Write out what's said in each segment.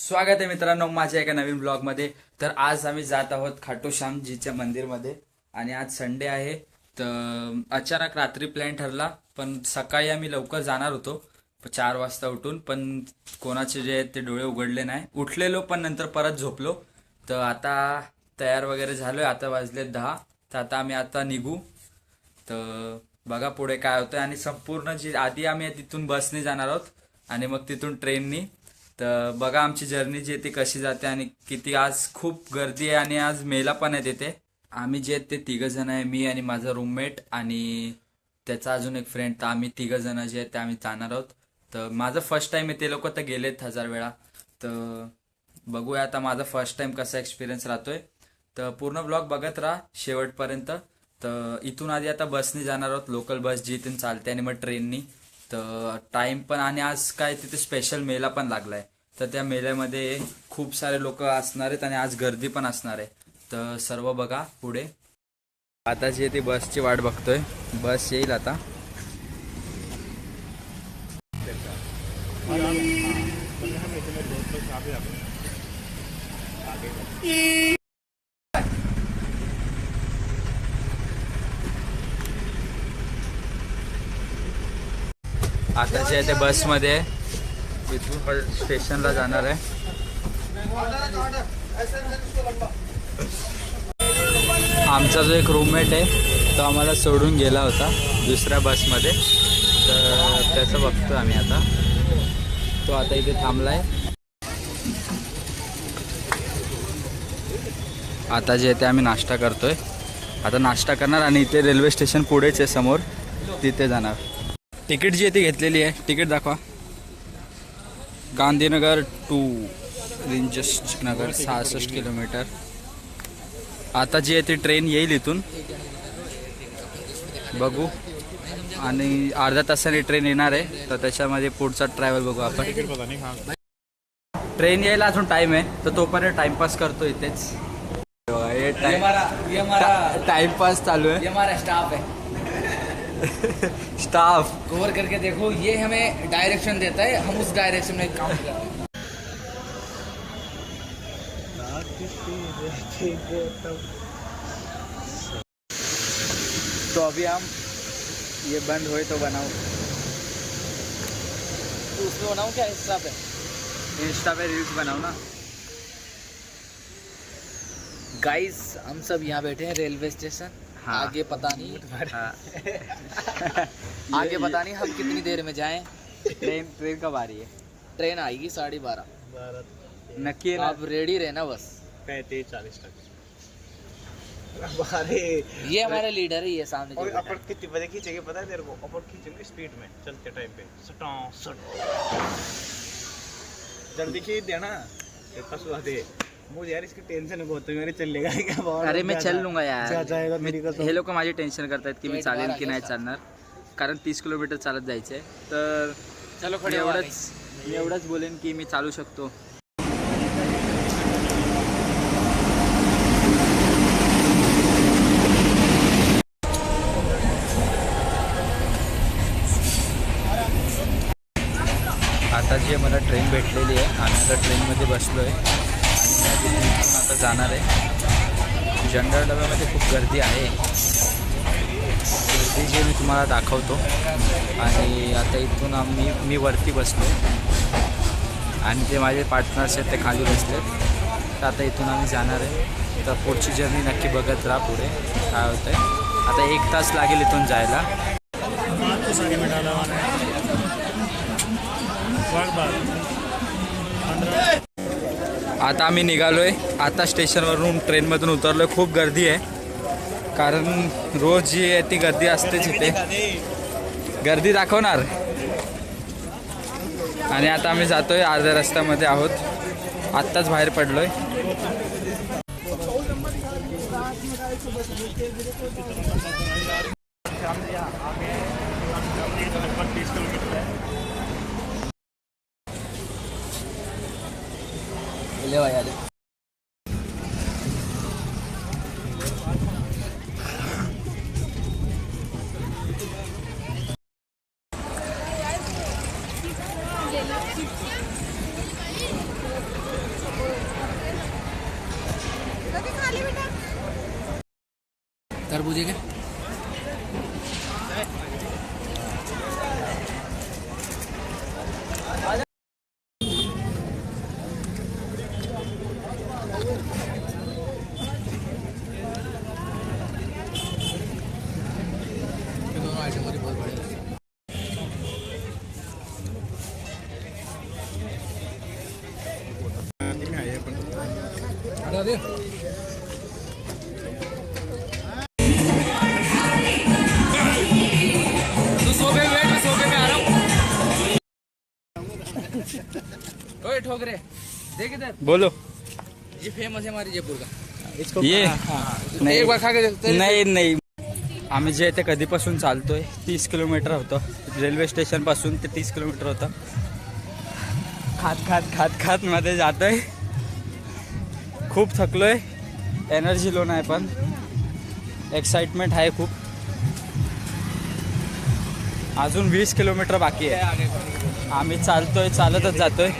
स्वागत आहे मित्रांनो माझ्या एका नवीन ब्लॉगमध्ये। तर आज आम्ही जात आहोत खाटू श्यामजीच्या मंदिरमध्ये आणि आज संडे आहे। तर अचानक रात्री प्लॅन ठरला, पण सकाळी आम्ही लवकर जाणार होतो 4 वाजता उठून, पण कोणाचे जे आहेत ते डोळे उघडले नाही। उठलेलो पण नंतर परत झोपलो। तर आता तयार वगैरे झालोय, आता वाजले 10। तर आता निघू। तर बघा पुढे काय होतं। आणि संपूर्ण जी आधी आम्ही तिथून बसने जाणार आहोत आणि मग तिथून ट्रेननी। तर बघा आमची जर्नी जी आहे ती कशी जाते आणि किती। आज खूप गर्दी आहे आणि आज मेला पण आहे तिथे। आम्ही जे आहेत ते 3 जण आहे, मी आणि माझा रूममेट आणि त्याचा अजून एक फ्रेंड। तर आम्ही 3 जण जे आहेत ते आम्ही जाणार आहोत। तर माझं फर्स्ट टाइम आहे, ते लोक तर गेलेत 1000 वेळा। तर बघूया आता माझा फर्स्ट टाइम कसा एक्सपिरियन्स राहतोय। तर पूर्ण ब्लॉग बघत राहा शेवटपर्यंत। तर इथून आधी आता बसने जाणार आहोत, लोकल बस जी इथून चालते, आणि मग ट्रेननी। तर टाइम पण, आणि आज काय तिथे स्पेशल मेला पण लागलाय। तर त्या मेल्यामध्ये खूप सारे लोक असणार आहेत आणि आज गर्दी पण असणार आहे। तर सर्व बघा पुढे। आता जी ती बसची वाट बघतोय, बस येईल आता। आता जे आहे ते बसमध्ये इथून स्टेशनला जाणार आहे। आमचा जो एक रूममेट आहे तो आम्हाला सोडून गेला होता दुसऱ्या बसमध्ये। तर त्याचं बघतो आम्ही आता। तो आता इथे थांबलाय। आता जे आहे ते आम्ही नाश्ता करतोय। आता नाश्ता करणार आणि इथे रेल्वे स्टेशन पुढेच आहे समोर, तिथे जाणार। तिकीट जी आहे ती घेतलेली आहे, तिकीट दाखवा। गांधीनगर टू रिंजस्ट नगर 66 किलोमीटर। आता जी आहे ती ट्रेन येईल इथून, बघू। आणि अर्ध्या तासाने ट्रेन येणार आहे, तर त्याच्यामध्ये पुढचा ट्रॅव्हल बघू आपण। ट्रेन यायला अजून टाइम आहे, तर तोपर्यंत टाइमपास करतो इथेच। टाइमपास चालू है। ये हमारा स्टाफ है। स्टाफ गौर करके देखो, ये हमें डायरेक्शन देता है, हम उस डायरेक्शन में काम करते हैं। तो अभी हम ये बंद हुए तो बनाओ। तो उसमें बनाऊँ क्या इंस्टा पे? इंस्टा पे रील्स बनाओ ना। गाइस हम सब यहाँ बैठे हैं रेलवे स्टेशन। हाँ। आगे पता नहीं हाँ। आगे पता नहीं हम कितनी देर में जाएं। ट्रेन कब आ रही है? ट्रेन आएगी 12:30। नक्की है ना? आप रेडी रहना बस। 35-40 तक। अरे ये हमारे लीडर है, ये सामने जो और बैठा अपन है। कितनी बजे खींचेंगे पता है तेरे को? अपन खींचेंगे स्पीड में चलते टाइम पे सटा सट। जल्दी खींच देना, फंसवा दे मुझे यार। इसकी टेंशन बहुत है, मेरे चलेगा क्या बाहर? अरे मैं चल लूंगा यार। जाएगा मेरी कसम। हे लोक माझी टेन्शन करतायत की मी चालेल की नाही चालणार, कारण 30 किलोमीटर चालत जायचंय। तर चलो मी खड़े हो एवढंच बोलेन की मी चालू शकतो। आता जी मला ट्रेन भेटलेली आहे आणि आता ट्रेनमध्ये बसलो आहे आणि मी इथून आता जाणार आहे। जनरल डब्यामध्ये खूप गर्दी आहे, गर्दी जी मी तुम्हाला दाखवतो। आणि आता इथून मी वरती बसलो आणि जे माझे पार्टनर्स आहेत ते खाली बसलेत। तर आता इथून आम्ही जाणार आहे। तर पुढची जर्नी नक्की बघत राहा पुढे काय होतं आहे। आता 1 तास लागेल इथून जायला। आता आम्ही निघालोय, आता स्टेशनवरून ट्रेनमधून उतरलोय। खूप गर्दी आहे, कारण रोज जी आहे ती गर्दी असतेच इथे। गर्दी दाखवणार। आणि आता आम्ही जातोय, अर्ध्या रस्त्यामध्ये आहोत, आत्ताच बाहेर पडलोय। ले भाई आले। खरबूजे के। ये दोनों आइटम मुझे बहुत बढ़िया लगे। हटा दे। तू सो गए, वेट मैं सो के मैं आ रहा हूँ। ओए ठोकरे, देख इधर, बोलो. ये फेमस है हमारी जयपुर का। इसको ये नाही. एक बार खा के देख। नाही नाही आम्ही जे इथे कधीपासून चालतोय 30 किलोमीटर होतं रेल्वे स्टेशन पासून ते 30 किलोमीटर होतं. खात खात खात खात मध्ये जातोय. खूप थकलोय. एनर्जी लो नाही पण एक्साइटमेंट आहे खूप. अजून 20 किलोमीटर बाकी आहे. आम्ही चालतोय चालतच जातोय.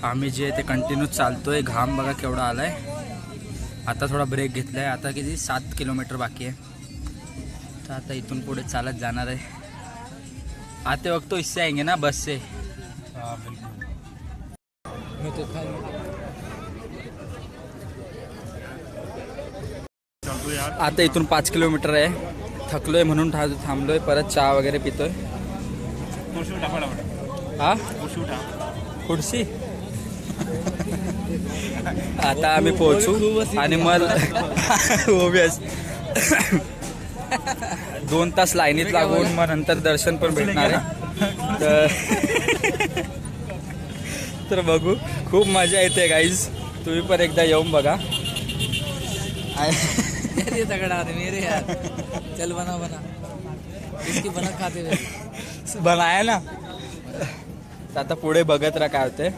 आम्ही जे ते कंटिन्यू चालतोय. घाम बघा केवढा आलाय. आता थोडा ब्रेक घेतलाय. आता किती 7 किलोमीटर बाकी आहे. तर आता इथून पुढे चालत जाणार आहे. आते वक्त तो इससे आएंगे ना बस से. मैं तो खा आता इथून 5 किलोमीटर आहे. थकलोय म्हणून थांबलोय. परत चहा वगैरे पितोय. हा खुर्सी. आता आम्ही पोहोचू आणि मग 2 तास लाईनीत लागून मग नंतर दर्शन पण भेटणार आहे. तर बघू. खूप मजा येते गाईज. तुम्ही पण एकदा येऊन बघा. ये तगड़ा है मेरे यार। चल बना बना, इसकी बना खाते हुए बनाया ना. तर आता पुढे बघत राहा काय होते.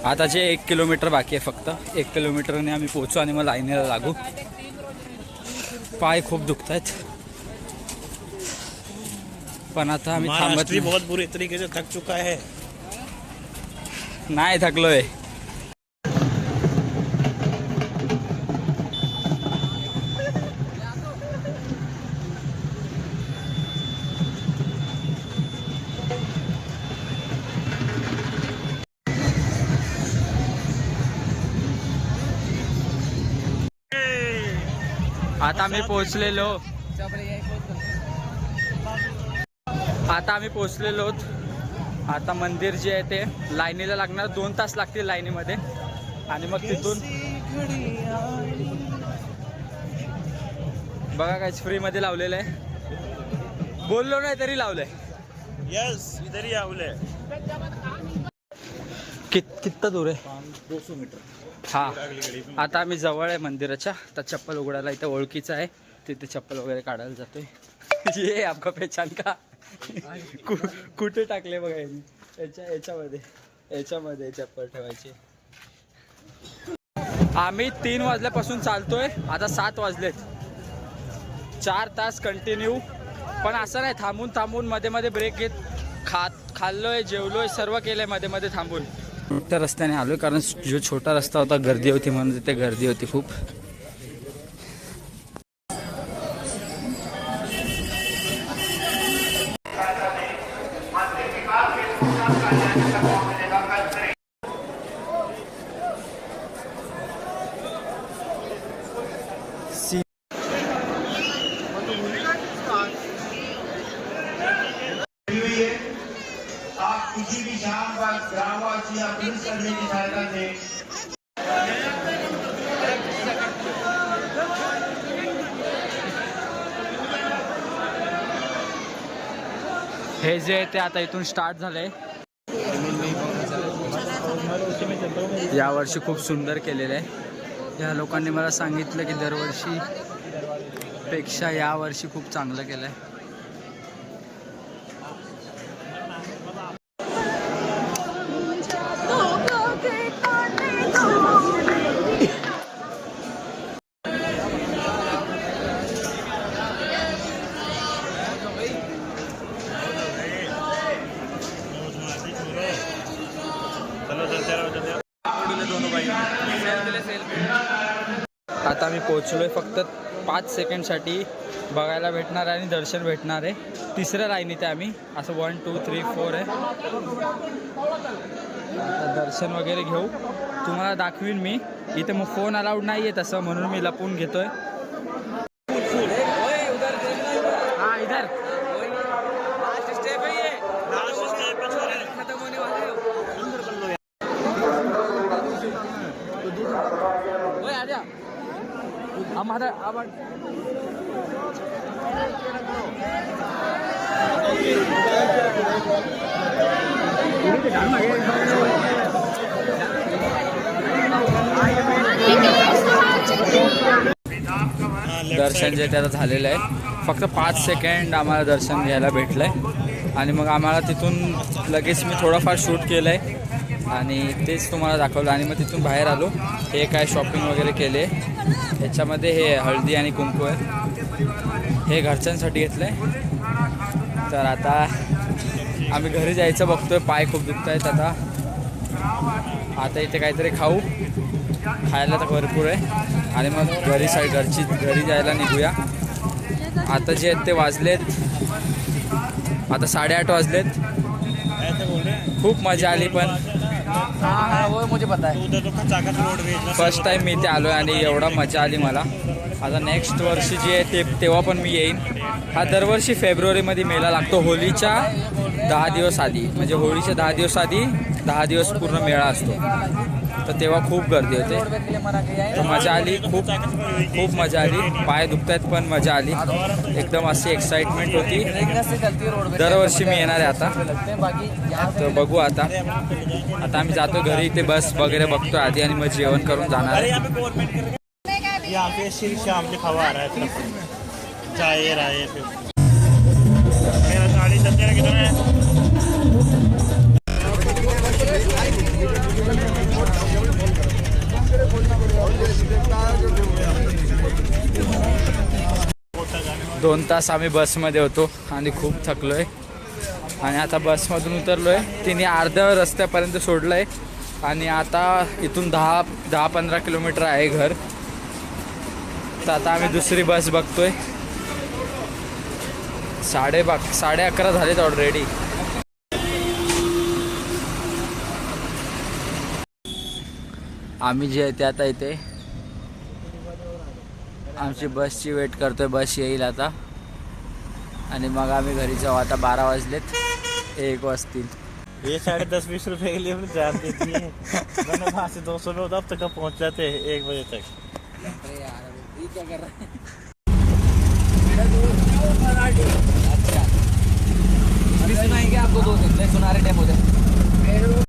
आता जे 1 किलोमीटर बाकी आहे फक्त. 1 किलोमीटरने आम्ही पोहोचू आणि मग लाईनीला लागू. पाय खूप दुखत आहेत पण आता आम्ही थांबत महाराष्ट्री नाही. बहुत बुरी तरीके से थक चुका है. नाही थकलोय. आता आम्ही पोहोचलेलो. आता आम्ही पोहोचलेलो. आता मंदिर जे आहे ते लाईनीला लागणार. 2 तास लागतील लाईनीमध्ये आणि मग तिथून बघा काय फ्रीमध्ये लावलेलं आहे. बोललो नाही तरी लावलंय. यस इधर ही आवले. कितना दूर आहे. 200 मीटर. हा आता आम्ही जवळ आहे मंदिराच्या. तर चप्पल उघडायला इथं ओळखीचं आहे. तिथे चप्पल वगैरे काढायला जातोय. ये आपका पहचान का. कुठे टाकले बघा यांनी. याच्यामध्ये चप्पल ठेवायची. आम्ही 3 वाजल्यापासून चालतोय. आता 7 वाजलेत. 4 तास कंटिन्यू. पण असं नाही थांबून थांबून मध्ये मध्ये ब्रेक घेत खाल्लोय जेवलोय सर्व केलंय मध्ये मध्ये थांबून. त्या रस्त्याने आलोय कारण जो छोटा रस्ता होता गर्दी होती म्हणून तिथे गर्दी होती खूप. आप किसी भी शाम पर ग्रामवासी या पुलिस कर्मी की सहायता से हे जे आहे ते आता इथून स्टार्ट झालंय. यावर्षी खूप सुंदर केलेलं आहे. या लोकांनी मला सांगितलं की दरवर्षी पेक्षा या वर्षी खूप चांगलं केलंय. आता मी पोहोचलोय. फक्त 5 सेकंडसाठी बघायला भेटणार आणि दर्शन भेटणार आहे. तिसऱ्या लाईनीत आहे आम्ही. असं 1 2 3 4 आहे. आता दर्शन वगैरे घेऊ, तुम्हाला दाखवीन मी. इथे मग फोन अलाउड नाही आहे तसं, म्हणून मी लपून घेतोय. हा इधर दर्शन जे त्याचं झालेलं आहे. फक्त 5 सेकंड आम्हाला दर्शन घ्यायला भेटलं आहे आणि मग आम्हाला तिथून लगेच मी थोडंफार शूट केलं आहे आणि तेच तुम्हाला दाखवलं. आणि मग तिथून बाहेर आलो. हे काय शॉपिंग वगैरे केले. ह्याच्यामध्ये हे हळदी आणि कुंकू आहे. हे घरच्यांसाठी घेतलं आहे. तर आता आम्ही घरी जायचं बघतोय. पाय खूप दुखत आहेत आता इथे काहीतरी खाऊ. खायला तर भरपूर आहे आणि मग घरी जायला निघूया. आता जे आहेत ते वाजलेत, आता 8:30 वाजलेत. खूप मजा आली पण वो मुझे पता है. फर्स्ट टाइम मी इथे आलो आहे आणि एवढा मजा आली मला. आता नेक्स्ट वर्षी जे आहे तेव्हा पण मी येईन. हा दरवर्षी फेब्रुवारीमध्ये मेला लागतो. होळीच्या 10 दिवस आधी, म्हणजे होळीच्या 10 दिवस आधी 10 दिवस पूर्ण मेळा असतो. तर तेव्हा खूप गर्दी होते. तर मजा आली, खूप मजा आली. पाय दुखत आहेत पण मजा आली. एकदम अशी एक्साइटमेंट होती. दरवर्षी मी येणार आहे आता. तर बघू आता आम्ही जातो घरी. ते बस वगैरे बघतो आधी आणि मग जेवण करून जाणार आहे. यहाँ पे शाम के खवा आ रहा है, चाय राय पे मेरा गाड़ी चलते रहे किधर है. दोन तास आम्ही बसमध्ये होतो आणि खूप थकलोय. आणि आता बसमधून उतरलोय. तिने अर्ध्या रस्त्यापर्यंत सोडलंय आणि आता इथून 10-15 किलोमीटर आहे घर. तर आता आम्ही दुसरी बस बघतोय. 11:30 झालेत ऑलरेडी. आम्ही जे आहे ते आता इथे आमची बसची वेट करतोय. बस येईल आता आणि मग आम्ही घरी जाऊ. आता 12 वाजलेत, 1 वाजतील. ये 10.5-20 रुपए के लिए अपनी जान देती है. मैंने वहाँ से 200 में होता, अब तक पहुँच जाते हैं 1 बजे तक. अरे यार ये क्या कर रहा है. अच्छा अभी सुनाएंगे आपको 2 दिन में. सुनारे डेमो दे.